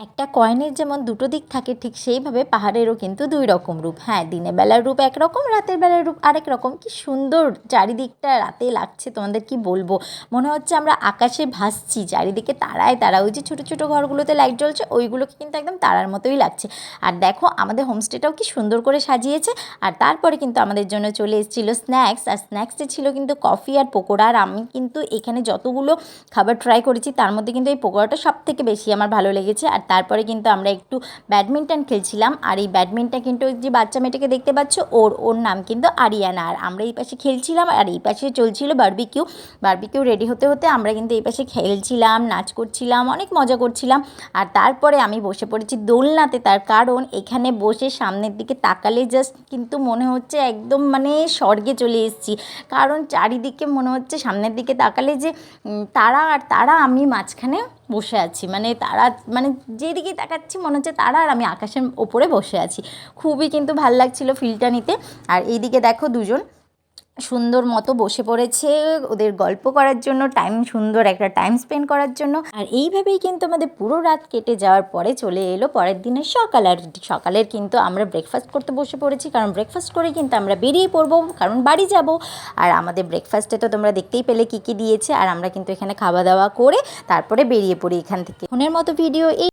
একটা কয়েনের যেমন দুটো দিক থাকে ঠিক সেইভাবে পাহাড়েরও কিন্তু দুই রকম রূপ। হ্যাঁ, দিনের বেলার রূপ একরকম, রাতের বেলার রূপ আরেক রকম। কি সুন্দর চারিদিকটা রাতে লাগছে, তোমাদের কি বলবো, মনে হচ্ছে আমরা আকাশে ভাসছি, চারিদিকে তারায় তারা। ওই যে ছোটো ছোটো ঘরগুলোতে লাইট জ্বলছে ওইগুলোকে কিন্তু একদম তারার মতোই লাগছে। আর দেখো আমাদের হোমস্টেটাও কি সুন্দর করে সাজিয়েছে। আর তারপরে কিন্তু আমাদের জন্য চলে এসেছিলো স্ন্যাক্স, আর স্ন্যাক্সে ছিল কিন্তু কফি আর পকোড়া। আর আমি কিন্তু এখানে যতগুলো খাবার ট্রাই করেছি তার মধ্যে কিন্তু এই পকোড়াটা সব থেকে বেশি আমার ভালো লেগেছে। আর তারপরে কিন্তু আমরা একটু ব্যাডমিন্টন খেলছিলাম। আর এই ব্যাডমিন্টন কিন্তু যে বাচ্চা মেয়েটাকে দেখতে পাচ্ছ ওর নাম কিন্তু আরিয়ানা। আর আমরা এই পাশে খেলছিলাম আর এই পাশে চলছিল বারবিকিউ রেডি হতে হতে আমরা কিন্তু এই পাশে খেলছিলাম, নাচ করছিলাম, অনেক মজা করছিলাম। আর তারপরে আমি বসে পড়েছি দোলনাতে, তার কারণ এখানে বসে সামনের দিকে তাকালে জাস্ট কিন্তু মনে হচ্ছে একদম মানে স্বর্গে চলে এসেছি। কারণ চারিদিকে মনে হচ্ছে সামনের দিকে তাকালে যে তারা, আর তারা আমি মাঝখানে বসে আছি। মানে তারা, মানে যেদিকে তাকাচ্ছি মনে হচ্ছে তারা, আর আমি আকাশের ওপরে বসে আছি। খুবই কিন্তু ভাল লাগছিল ফিলটা নিতে। আর এইদিকে দেখো দুজন সুন্দর মতো বসে পড়েছে ওদের গল্প করার জন্য, সুন্দর একটা টাইম স্পেন্ড করার জন্য। আর এইভাবেই কিন্তু আমাদের পুরো রাত কেটে যাওয়ার পরে চলে এলো পরের দিনের সকাল। আর সকালের কিন্তু আমরা ব্রেকফাস্ট করতে বসে পড়েছি, কারণ ব্রেকফাস্ট করে কিন্তু আমরা বেরিয়ে পড়বো, কারণ বাড়ি যাব। আর আমাদের ব্রেকফাস্টে তো তোমরা দেখতেই পেলে কী কী দিয়েছে। আর আমরা কিন্তু এখানে খাওয়া দাওয়া করে তারপরে বেরিয়ে পড়ি এখান থেকে। ফোনের মতো ভিডিও এই